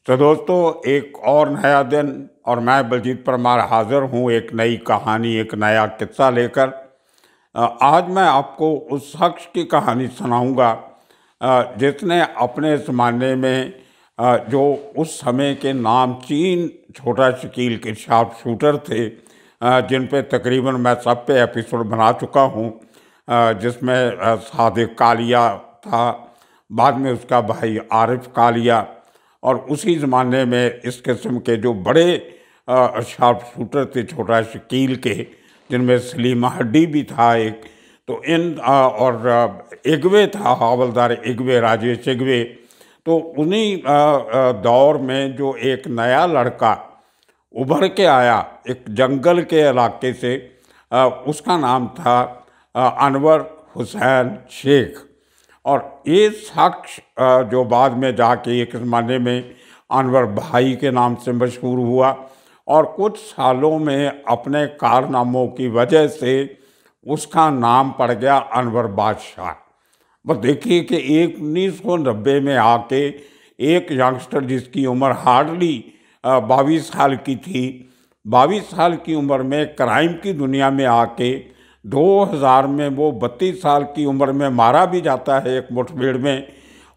तो दोस्तों, एक और नया दिन और मैं बलजीत परमार हाजिर हूँ एक नई कहानी, एक नया किस्सा लेकर। आज मैं आपको उस शख्स की कहानी सुनाऊंगा जिसने अपने ज़माने में जो उस समय के नामचीन छोटा शकील के शार्प शूटर थे, जिन पे तकरीबन मैं सब पे एपिसोड बना चुका हूँ, जिसमें सादिक कालिया था, बाद में उसका भाई आरिफ कालिया, और उसी ज़माने में इस किस्म के जो बड़े शार्प शूटर थे छोटा शकील के, जिनमें सलीमा हड्डी भी था एक। तो और इगवे था, हवलदार इगवे, राजेश इगवे। तो उन्हीं दौर में जो एक नया लड़का उभर के आया एक जंगल के इलाके से, उसका नाम था अनवर हुसैन शेख। और ये शख्स जो बाद में जाके एक ज़माने में अनवर भाई के नाम से मशहूर हुआ, और कुछ सालों में अपने कारनामों की वजह से उसका नाम पड़ गया अनवर बादशाह। बस देखिए कि 1990 में आके एक यंगस्टर जिसकी उम्र हार्डली 22 साल की थी, 22 साल की उम्र में क्राइम की दुनिया में आके 2000 में वो 32 साल की उम्र में मारा भी जाता है एक मुठभेड़ में,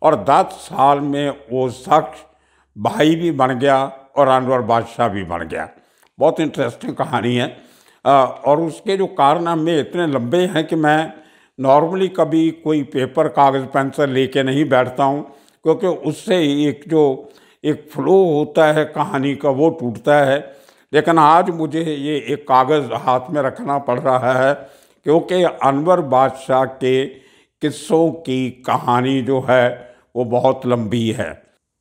और 10 साल में वो शख्स भाई भी बन गया और अनवर बादशाह भी बन गया। बहुत इंटरेस्टिंग कहानी है। और उसके जो कारनामे इतने लंबे हैं कि मैं नॉर्मली कभी कोई पेपर कागज़ पेंसिल लेके नहीं बैठता हूँ, क्योंकि उससे एक फ्लो होता है कहानी का, वो टूटता है। लेकिन आज मुझे ये एक कागज़ हाथ में रखना पड़ रहा है, क्योंकि अनवर बादशाह के किस्सों की कहानी जो है वो बहुत लंबी है।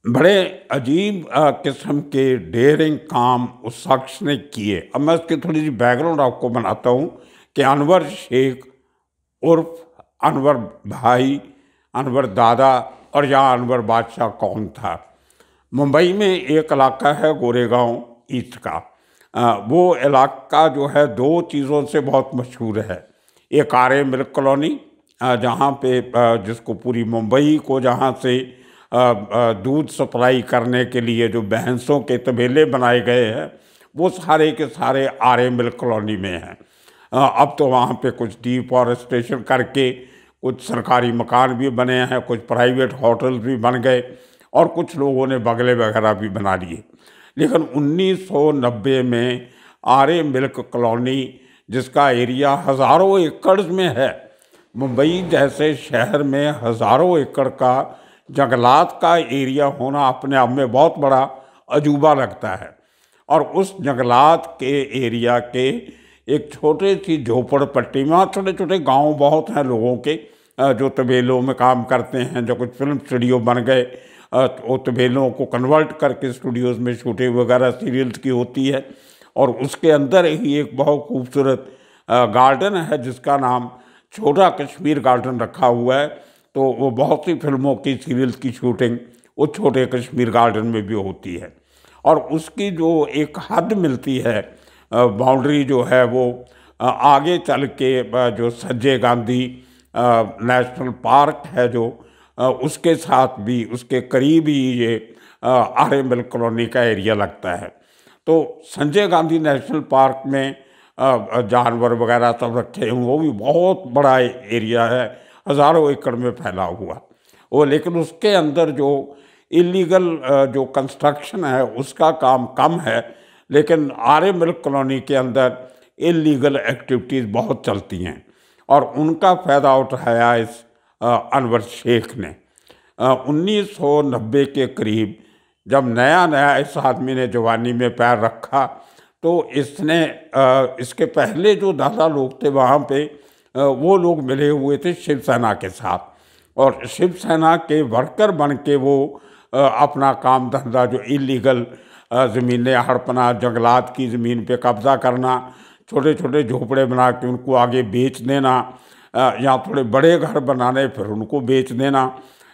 बड़े अजीब किस्म के डेयरिंग काम उस शख्स ने किए। अब मैं उसकी थोड़ी सी बैकग्राउंड आपको बनाता हूँ कि अनवर शेख उर्फ अनवर भाई, अनवर दादा, और यहाँ अनवर बादशाह कौन था। मुंबई में एक इलाका है गोरेगांव ईस्ट का। वो इलाका जो है दो चीज़ों से बहुत मशहूर है। एक आर्य मिल्क कॉलोनी, जहाँ पे जिसको पूरी मुंबई को जहाँ से दूध सप्लाई करने के लिए जो भैंसों के तबेले बनाए गए हैं, वो सारे के सारे आर्य मिल्क कॉलोनी में हैं। अब तो वहाँ पे कुछ डिफॉरेस्टेशन करके कुछ सरकारी मकान भी बने हैं, कुछ प्राइवेट होटल भी बन गए, और कुछ लोगों ने बंगले वगैरह भी बना लिए। लेकिन 1990 में आर्य मिल्क कॉलोनी, जिसका एरिया हज़ारों एकड़ में है, मुंबई जैसे शहर में हज़ारों एकड़ का जंगलात का एरिया होना अपने आप में बहुत बड़ा अजूबा लगता है। और उस जंगलात के एरिया के एक छोटे सी झोपड़पट्टी में, वहाँ छोटे छोटे गांव बहुत हैं लोगों के, जो तबेलों में काम करते हैं, जो कुछ फिल्म स्टूडियो बन गए, वो तबेलों को कन्वर्ट करके स्टूडियोज़ में शूटिंग वगैरह सीरियल्स की होती है। और उसके अंदर ही एक बहुत खूबसूरत गार्डन है जिसका नाम छोटा कश्मीर गार्डन रखा हुआ है। तो वो बहुत सी फिल्मों की, सीरियल्स की शूटिंग उस छोटे कश्मीर गार्डन में भी होती है। और उसकी जो एक हद मिलती है, बाउंड्री जो है, वो आगे चल के जो संजय गांधी नेशनल पार्क है, जो उसके साथ भी, उसके करीब ही ये आर्य मिल्क कॉलोनी का एरिया लगता है। तो संजय गांधी नेशनल पार्क में जानवर वगैरह सब रखे हुए, वो भी बहुत बड़ा एरिया है, हज़ारों एकड़ में फैला हुआ वो। लेकिन उसके अंदर जो इलीगल जो कंस्ट्रक्शन है उसका काम कम है, लेकिन आर्य मिल्क कॉलोनी के अंदर इलीगल एक्टिविटीज़ बहुत चलती हैं, और उनका फ़ायदा उठाया इस अनवर शेख ने। 1990 के करीब जब नया नया इस आदमी ने जवानी में पैर रखा, तो इसने इसके पहले जो दादा लोग थे वहाँ पे, वो लोग मिले हुए थे शिवसेना के साथ, और शिवसेना के वर्कर बन के वो अपना काम धंधा, जो इलीगल ज़मीनें हड़पना, जंगलात की ज़मीन पे कब्ज़ा करना, छोटे छोटे झोपड़े बना के उनको आगे बेच देना, या थोड़े बड़े घर बनाने फिर उनको बेच देना,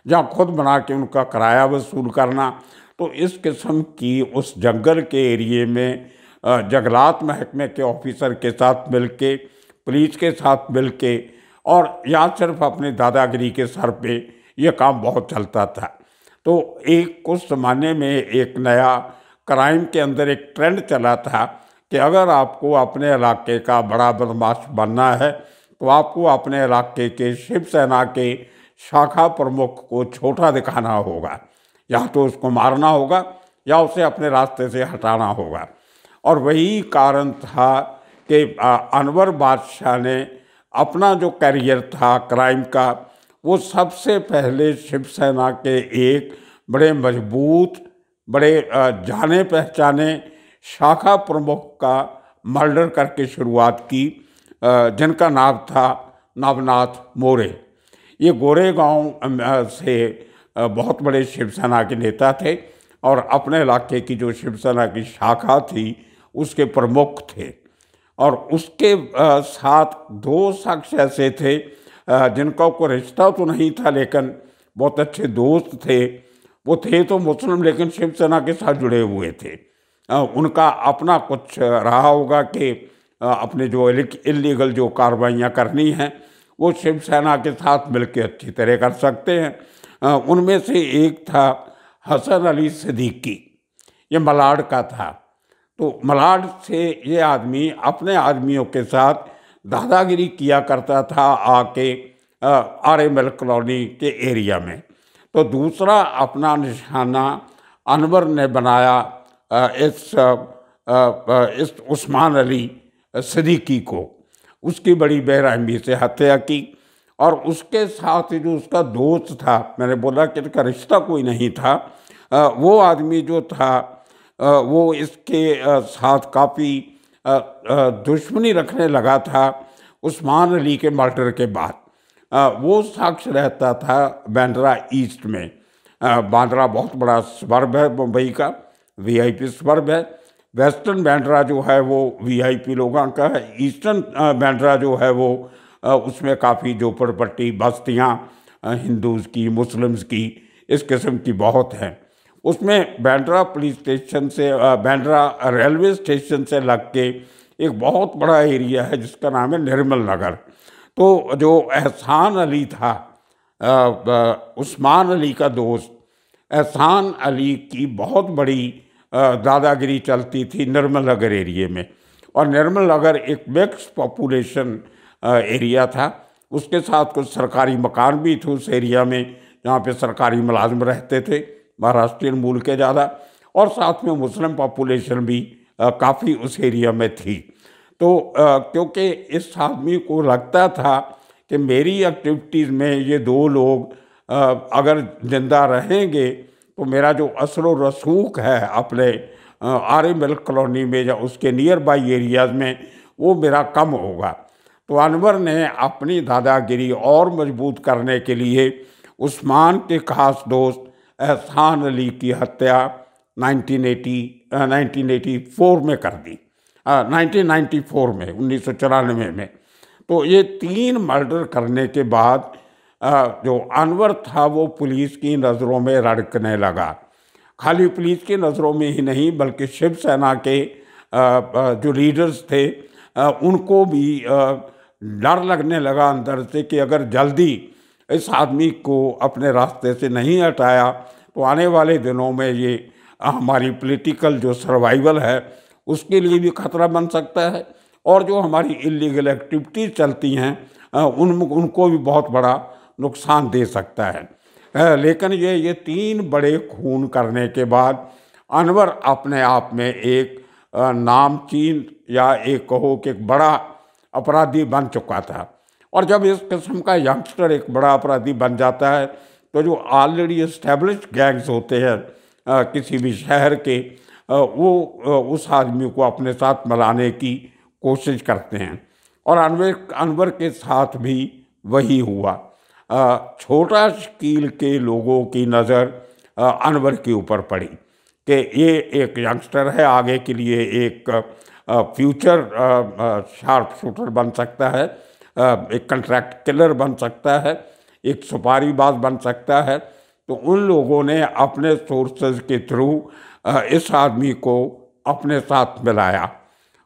या खुद बना के उनका किराया वसूल करना। तो इस किस्म की उस जंगल के एरिए में जंगलात महकमे के ऑफिसर के साथ मिलके, पुलिस के साथ मिलके, और या सिर्फ अपनी दादागिरी के सर पे ये काम बहुत चलता था। तो एक कुछ ज़माने में एक नया क्राइम के अंदर एक ट्रेंड चला था कि अगर आपको अपने इलाके का बड़ा बदमाश बनना है तो आपको अपने इलाके के शिवसेना के शाखा प्रमुख को छोटा दिखाना होगा, या तो उसको मारना होगा या उसे अपने रास्ते से हटाना होगा। और वही कारण था कि अनवर बादशाह ने अपना जो करियर था क्राइम का, वो सबसे पहले शिवसेना के एक बड़े मजबूत, बड़े जाने पहचाने शाखा प्रमुख का मर्डर करके शुरुआत की, जिनका नाम था नवनाथ मोरे। ये गोरेगांव से बहुत बड़े शिवसेना के नेता थे और अपने इलाके की जो शिवसेना की शाखा थी उसके प्रमुख थे। और उसके साथ दो शख्स ऐसे थे जिनका कोई रिश्ता तो नहीं था लेकिन बहुत अच्छे दोस्त थे। वो थे तो मुस्लिम लेकिन शिवसेना के साथ जुड़े हुए थे। उनका अपना कुछ रहा होगा कि अपने जो इलीगल जो कार्रवाइयाँ करनी हैं वो शिवसेना के साथ मिलकर अच्छी तरह कर सकते हैं। उनमें से एक था हसन अली सिद्दीकी, ये मलाड का था। तो मलाड से ये आदमी अपने आदमियों के साथ दादागिरी किया करता था आके आर एम एल कॉलोनी के एरिया में। तो दूसरा अपना निशाना अनवर ने बनाया इस उस्मान अली सिद्दीकी को। उसकी बड़ी बेरहमी से हत्या की और उसके साथ जो उसका दोस्त था, मैंने बोला कि इसका रिश्ता कोई नहीं था, वो आदमी जो था वो इसके साथ काफ़ी दुश्मनी रखने लगा था उस्मान अली के मर्डर के बाद। वो शख्स रहता था बांद्रा ईस्ट में। बांद्रा बहुत बड़ा सबर्ब है मुंबई का, वीआईपी सबर्ब है। वेस्टर्न बांद्रा जो है वो वीआईपी लोगों का है। ईस्टर्न बांद्रा जो है वो उसमें काफ़ी झोपड़पट्टी बस्तियाँ हिंदूज़ की, मुस्लिम्स की, इस किस्म की बहुत हैं। उसमें बांद्रा पुलिस स्टेशन से, बांद्रा रेलवे स्टेशन से लग के एक बहुत बड़ा एरिया है जिसका नाम है निर्मल नगर। तो जो एहसान अली था, उस्मान अली का दोस्त, एहसान अली की बहुत बड़ी दादागिरी चलती थी निर्मल नगर एरिया में। और निर्मल नगर एक मिक्स पॉपुलेशन एरिया था। उसके साथ कुछ सरकारी मकान भी थे उस एरिया में जहाँ पे सरकारी मुलाजिम रहते थे, महाराष्ट्रियन मूल के ज़्यादा, और साथ में मुस्लिम पॉपुलेशन भी काफ़ी उस एरिया में थी। तो क्योंकि इस आदमी को लगता था कि मेरी एक्टिविटीज़ में ये दो लोग अगर जिंदा रहेंगे तो मेरा जो असर व रसूख है अपने आर एम एल कॉलोनी में या उसके नियर बाई एरियाज़ में वो मेरा कम होगा। तो अनवर ने अपनी दादागिरी और मजबूत करने के लिए उस्मान के खास दोस्त एहसान अली की हत्या 1984 में कर दी, 1994 में, 1994 में। तो ये 3 मर्डर करने के बाद जो अनवर था वो पुलिस की नज़रों में रड़कने लगा। खाली पुलिस की नज़रों में ही नहीं बल्कि शिवसेना के जो लीडर्स थे उनको भी डर लगने लगा अंदर से कि अगर जल्दी इस आदमी को अपने रास्ते से नहीं हटाया तो आने वाले दिनों में ये हमारी पॉलिटिकल जो सर्वाइवल है उसके लिए भी खतरा बन सकता है, और जो हमारी इलीगल एक्टिविटीज़ चलती हैं उनको भी बहुत बड़ा नुकसान दे सकता है। लेकिन ये 3 बड़े खून करने के बाद अनवर अपने आप में एक नामचीन या एक कहो कि एक बड़ा अपराधी बन चुका था। और जब इस किस्म का यंगस्टर एक बड़ा अपराधी बन जाता है तो जो ऑलरेडी एस्टेब्लिश्ड गैंग्स होते हैं किसी भी शहर के, वो उस आदमी को अपने साथ मिलाने की कोशिश करते हैं। और अनवर के साथ भी वही हुआ। छोटा शकील के लोगों की नज़र अनवर के ऊपर पड़ी कि ये एक यंगस्टर है, आगे के लिए एक फ्यूचर शार्प शूटर बन सकता है, एक कंट्रैक्ट किलर बन सकता है, एक सुपारीबाज बन सकता है। तो उन लोगों ने अपने सोर्सेज के थ्रू इस आदमी को अपने साथ मिलाया।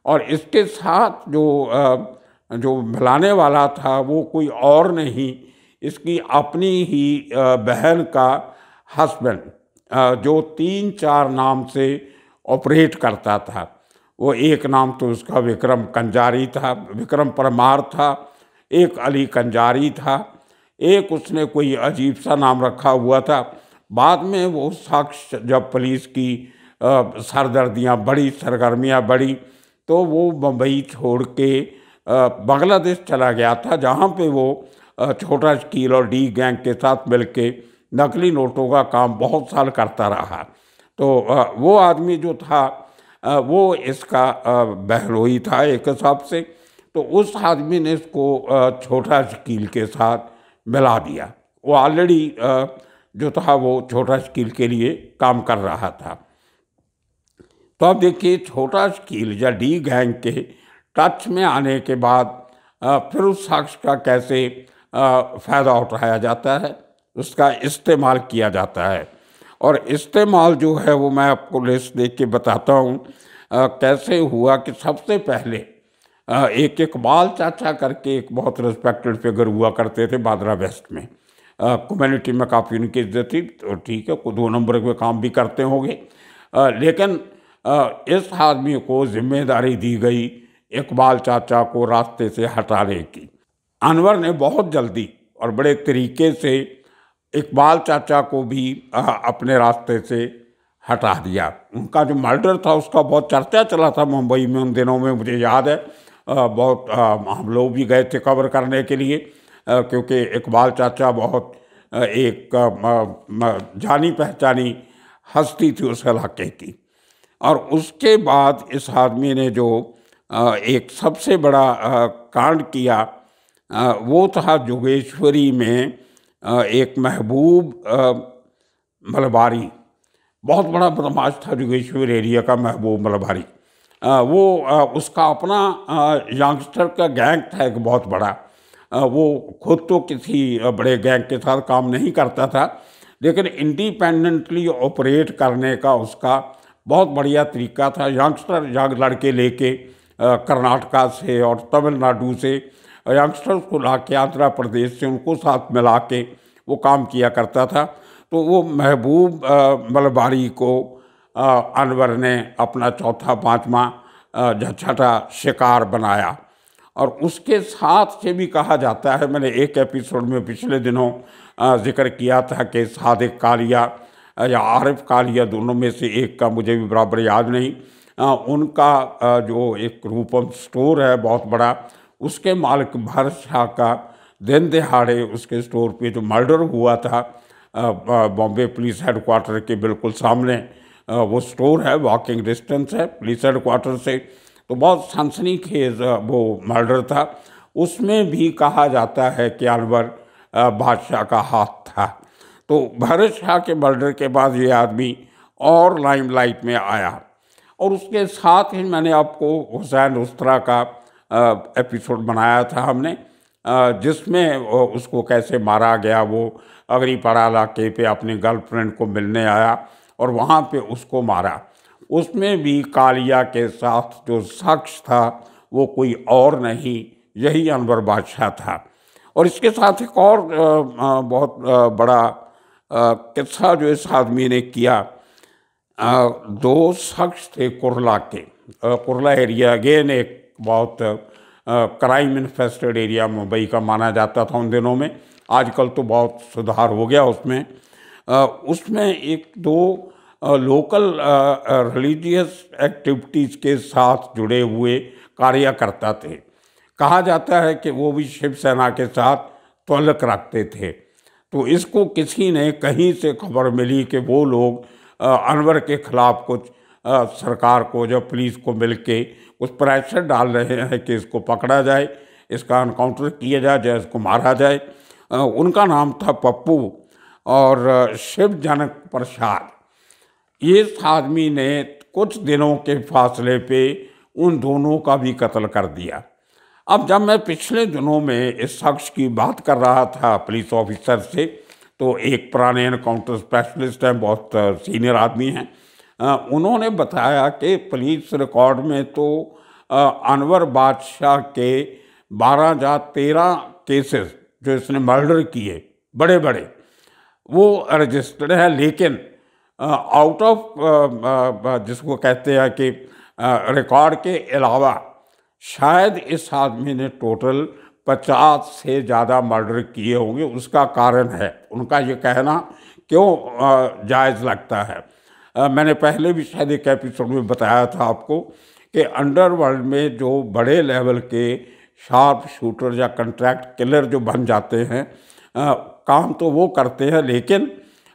और इसके साथ जो मिलाने वाला था वो कोई और नहीं, इसकी अपनी ही बहन का हस्बैंड, जो 3-4 नाम से ऑपरेट करता था। वो एक नाम तो उसका विक्रम कंजारी था, विक्रम परमार था, एक अली कंजारी था, एक उसने कोई अजीब सा नाम रखा हुआ था। बाद में वो शख्स, जब पुलिस की सरदर्दियाँ बढ़ी, सरगर्मियाँ बढ़ी, तो वो मुंबई छोड़ के बांग्लादेश चला गया था, जहाँ पे वो छोटा शकील और डी गैंग के साथ मिलके नकली नोटों का काम बहुत साल करता रहा। तो वो आदमी जो था वो इसका बहनोई था एक हिसाब से। तो उस आदमी ने इसको छोटा शकील के साथ मिला दिया। वो ऑलरेडी जो था वो छोटा शकील के लिए काम कर रहा था। तो अब देखिए, छोटा शकील या डी गैंग के टच में आने के बाद फिर उस शख्स का कैसे फ़ायदा उठाया जाता है, उसका इस्तेमाल किया जाता है। और इस्तेमाल जो है वो मैं आपको लिस्ट देख के बताता हूँ कैसे हुआ। कि सबसे पहले एक इकबाल चाचा करके एक बहुत रिस्पेक्टेड फिगर हुआ करते थे बांद्रा वेस्ट में। कम्युनिटी में काफ़ी उनकी इज्जत थी, तो ठीक है, कोई 2 नंबर के काम भी करते होंगे। लेकिन इस आदमी को जिम्मेदारी दी गई इकबाल चाचा को रास्ते से हटाने की। अनवर ने बहुत जल्दी और बड़े तरीके से इकबाल चाचा को भी अपने रास्ते से हटा दिया। उनका जो मर्डर था उसका बहुत चर्चा चला था मुंबई में उन दिनों में, मुझे याद है। बहुत हम लोग भी गए थे कवर करने के लिए, क्योंकि इकबाल चाचा बहुत एक जानी पहचानी हस्ती थी उस इलाके की। और उसके बाद इस आदमी ने जो एक सबसे बड़ा कांड किया, वो था जोगेश्वरी में एक महबूब मलबारी, बहुत बड़ा बदमाश था जोगेश्वर एरिया का महबूब मलबारी। वो उसका अपना यंगस्टर का गैंग था एक बहुत बड़ा। वो खुद तो किसी बड़े गैंग के साथ काम नहीं करता था, लेकिन इंडिपेंडेंटली ऑपरेट करने का उसका बहुत बढ़िया तरीका था। यंगस्टर यंग लड़के लेके कर्नाटका से और तमिलनाडु से यंगस्टर्स को ला के आंध्र प्रदेश से उनको साथ मिला के वो काम किया करता था। तो वो महबूब मलबारी को अनवर ने अपना चौथा पांचवा छठा शिकार बनाया। और उसके साथ से भी कहा जाता है, मैंने एक एपिसोड में पिछले दिनों जिक्र किया था कि सादिक कालिया या आरिफ कालिया, दोनों में से एक का मुझे भी बराबर याद नहीं, उनका जो एक रूपम स्टोर है बहुत बड़ा, उसके मालिक भरत शाह का दिन दिहाड़े उसके स्टोर पे जो मर्डर हुआ था बॉम्बे पुलिस हेडक्वार्टर के बिल्कुल सामने, वो स्टोर है, वॉकिंग डिस्टेंस है पुलिस हेडक्वार्टर से। तो बहुत सनसनीखेज वो मर्डर था। उसमें भी कहा जाता है कि अनवर बादशाह का हाथ था। तो भरत शाह के मर्डर के बाद ये आदमी और लाइमलाइट में आया। और उसके साथ ही मैंने आपको हुसैन उस्तरा का एपिसोड बनाया था हमने, जिसमें उसको कैसे मारा गया। वो अगरीपाड़ा इलाके पे अपनी गर्लफ्रेंड को मिलने आया और वहाँ पे उसको मारा। उसमें भी कालिया के साथ जो शख्स था वो कोई और नहीं, यही अनवर बादशाह था। और इसके साथ एक और बहुत बड़ा किस्सा जो इस आदमी ने किया। 2 शख्स थे कुरला के, कुरला एरिया अगेन एक बहुत क्राइम इन्फेस्टेड एरिया मुंबई का माना जाता था उन दिनों में। आजकल तो बहुत सुधार हो गया उसमें। उसमें 1-2 लोकल रिलीजियस एक्टिविटीज़ के साथ जुड़े हुए कार्यकर्ता थे। कहा जाता है कि वो भी शिवसेना के साथ ताल्लुक़ रखते थे। तो इसको किसी ने कहीं से खबर मिली कि वो लोग अनवर के ख़िलाफ़ कुछ सरकार को, जब पुलिस को मिलके कुछ प्रेशर डाल रहे हैं कि इसको पकड़ा जाए, इसका एनकाउंटर किया जाए, इसको मारा जाए। उनका नाम था पप्पू और शिवजनक प्रसाद। इस आदमी ने कुछ दिनों के फासले पे उन दोनों का भी कत्ल कर दिया। अब जब मैं पिछले दिनों में इस शख्स की बात कर रहा था पुलिस ऑफिसर से, तो एक पुराने एनकाउंटर स्पेशलिस्ट हैं, बहुत सीनियर आदमी हैं, उन्होंने बताया कि पुलिस रिकॉर्ड में तो अनवर बादशाह के 12 या 13 केसेस जो इसने मर्डर किए बड़े बड़े, वो रजिस्टर्ड है, लेकिन आउट ऑफ जिसको कहते हैं कि रिकॉर्ड के अलावा शायद इस आदमी ने टोटल 50 से ज़्यादा मर्डर किए होंगे। उसका कारण है, उनका ये कहना क्यों जायज़ लगता है। मैंने पहले भी शायद एक एपिसोड में बताया था आपको कि अंडरवर्ल्ड में जो बड़े लेवल के शार्प शूटर या कंट्रैक्ट किलर जो बन जाते हैं, काम तो वो करते हैं, लेकिन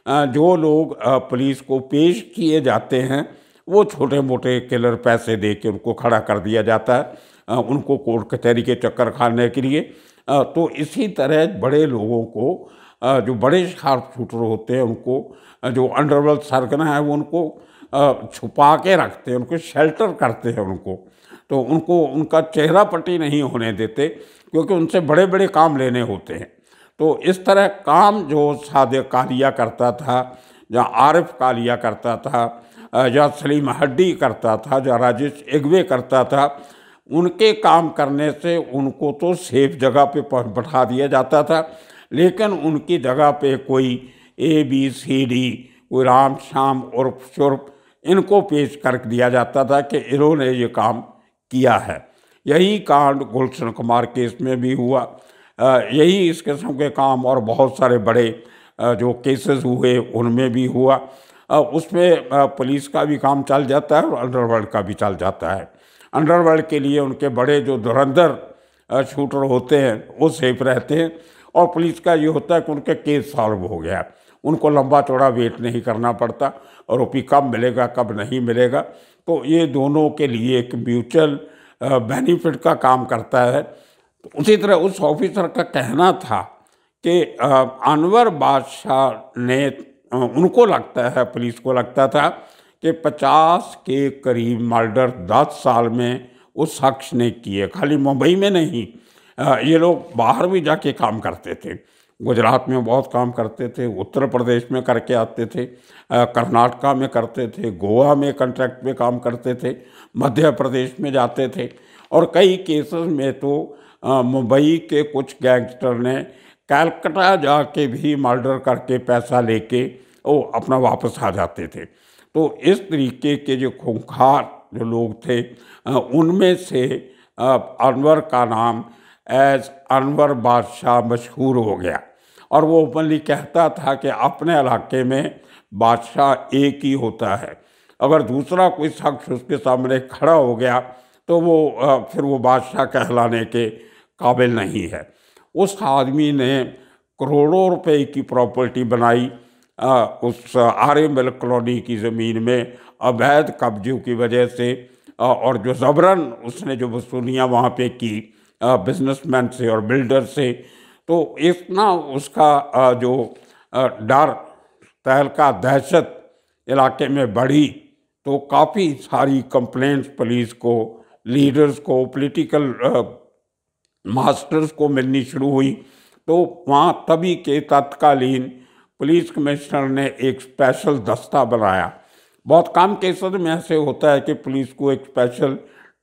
जो लोग पुलिस को पेश किए जाते हैं वो छोटे मोटे किलर पैसे दे के उनको खड़ा कर दिया जाता है, उनको कोर्ट कचहरी के चक्कर खाने के लिए। तो इसी तरह बड़े लोगों को, जो बड़े शार्प शूटर होते हैं, उनको जो अंडरवर्ल्ड सरगना है वो उनको छुपा के रखते हैं, उनको शेल्टर करते हैं उनको। तो उनको उनका चेहरा पट्टी नहीं होने देते, क्योंकि उनसे बड़े बड़े काम लेने होते हैं। तो इस तरह काम जो सादिक कालिया करता था, या आरिफ कालिया करता था, या सलीम हड्डी करता था, या राजेश एगवे करता था, उनके काम करने से उनको तो सेफ जगह पे बैठा दिया जाता था, लेकिन उनकी जगह पे कोई ABCD, कोई राम श्याम उर्फ शुर्फ, इनको पेश कर दिया जाता था कि इन्होंने ये काम किया है। यही कांड गुलशन कुमार केस में भी हुआ। यही इस किस्म के काम और बहुत सारे बड़े जो केसेस हुए उनमें भी हुआ। उसमें पुलिस का भी काम चल जाता है और अंडरवर्ल्ड का भी चल जाता है। अंडरवर्ल्ड के लिए उनके बड़े जो धुरंधर शूटर होते हैं वो सेफ रहते हैं, और पुलिस का ये होता है कि उनके केस सॉल्व हो गया, उनको लंबा चौड़ा वेट नहीं करना पड़ता, और रुपये कब मिलेगा कब नहीं मिलेगा। तो ये दोनों के लिए एक म्यूचुअल बेनिफिट का काम करता है। तो उसी तरह उस ऑफिसर का कहना था कि अनवर बादशाह ने, उनको लगता है, पुलिस को लगता था कि 50 के करीब मर्डर 10 साल में उस शख्स ने किए। खाली मुंबई में नहीं, ये लोग बाहर भी जाके काम करते थे। गुजरात में बहुत काम करते थे, उत्तर प्रदेश में करके आते थे, कर्नाटका में करते थे, गोवा में कॉन्ट्रैक्ट में काम करते थे, मध्य प्रदेश में जाते थे, और कई केसेस में तो मुंबई के कुछ गैंगस्टर ने कलकत्ता जाके भी मर्डर करके पैसा लेके वो अपना वापस आ जाते थे। तो इस तरीके के जो खूंखार जो लोग थे, उनमें से अनवर का नाम एज अनवर बादशाह मशहूर हो गया, और वो ओपनली कहता था कि अपने इलाके में बादशाह एक ही होता है, अगर दूसरा कोई शख्स उसके सामने खड़ा हो गया तो वो फिर वो बादशाह कहलाने के काबिल नहीं है। उस आदमी ने करोड़ों रुपए की प्रॉपर्टी बनाई उस आर्य मिल कॉलोनी की ज़मीन में अवैध कब्जों की वजह से, और जो ज़बरन उसने जो वसूलियाँ वहाँ पे की बिजनेसमैन से और बिल्डर से, तो इतना उसका जो डर, तहलका, दहशत इलाके में बढ़ी, तो काफ़ी सारी कंप्लेंट्स पुलिस को, लीडर्स को, पॉलिटिकल मास्टर्स को मिलनी शुरू हुई। तो वहाँ तभी के तत्कालीन पुलिस कमिश्नर ने एक स्पेशल दस्ता बनाया। बहुत कम केसेस में ऐसे होता है कि पुलिस को एक स्पेशल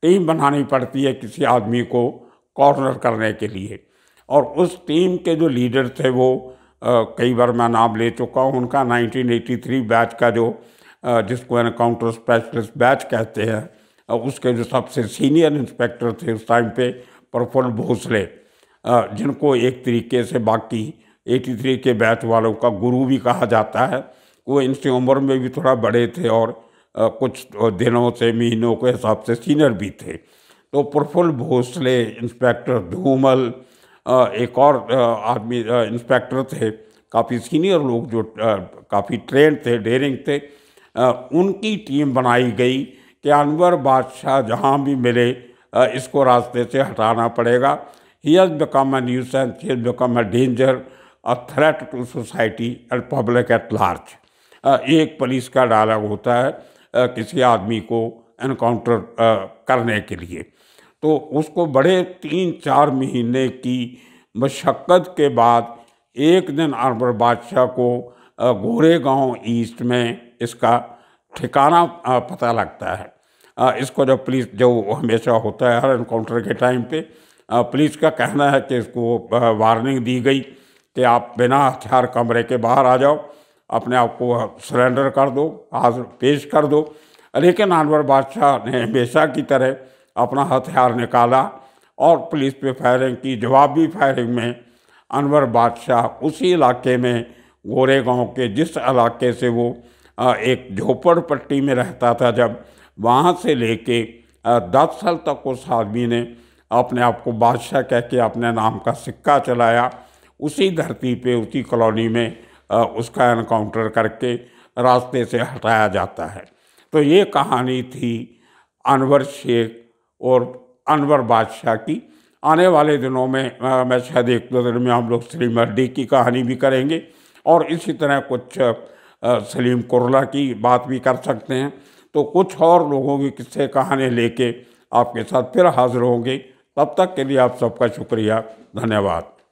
टीम बनानी पड़ती है किसी आदमी को कॉर्नर करने के लिए, और उस टीम के जो लीडर थे वो कई बार मैं नाम ले चुका हूँ उनका। 1983 बैच का जो जिसको एनकाउंटर स्पेशलिस्ट बैच कहते हैं, उसके जो सबसे सीनियर इंस्पेक्टर थे उस टाइम पे प्रफुल्ल भोसले, जिनको एक तरीके से बाकी 83 के बैच वालों का गुरु भी कहा जाता है। वो इनसे उम्र में भी थोड़ा बड़े थे और कुछ दिनों से, महीनों के हिसाब से सीनियर भी थे। तो प्रफुल्ल भोसले, इंस्पेक्टर धूमल, एक और आदमी इंस्पेक्टर थे, काफ़ी सीनियर लोग जो काफ़ी ट्रेंड थे, डेयरिंग थे, उनकी टीम बनाई गई कि अनवर बादशाह जहाँ भी मिले इसको रास्ते से हटाना पड़ेगा। He has become a nuisance, he has become a danger, a threat to society and public at large. एक पुलिस का डायलॉग होता है किसी आदमी को एनकाउंटर करने के लिए। तो उसको बड़े 3-4 महीने की मशक्क़त के बाद एक दिन अनवर बादशाह को गोरेगांव ईस्ट में इसका ठिकाना पता लगता है। इसको जब पुलिस, जो हमेशा होता है हर एनकाउंटर के टाइम पे, पुलिस का कहना है कि इसको वार्निंग दी गई कि आप बिना हथियार कमरे के बाहर आ जाओ, अपने आप को सरेंडर कर दो, हाजिर पेश कर दो। लेकिन अनवर बादशाह ने हमेशा की तरह अपना हथियार निकाला और पुलिस पे फायरिंग की। जवाबी फायरिंग में अनवर बादशाह उसी इलाके में, गोरेगांव के जिस इलाके से वो एक झोपड़पट्टी में रहता था, जब वहाँ से लेके 10 साल तक उस आदमी ने अपने आप को बादशाह कह के अपने नाम का सिक्का चलाया, उसी धरती पे, उसी कॉलोनी में उसका एनकाउंटर करके रास्ते से हटाया जाता है। तो ये कहानी थी अनवर शेख और अनवर बादशाह की। आने वाले दिनों में मैं शायद 1-2 दिन में हम लोग सलीम मर्डी की कहानी भी करेंगे और इसी तरह कुछ सलीम कुर्ला की बात भी कर सकते हैं। तो कुछ और लोगों की किस्से कहानी लेके आपके साथ फिर हाजिर होंगे। तब तक के लिए आप सबका शुक्रिया, धन्यवाद।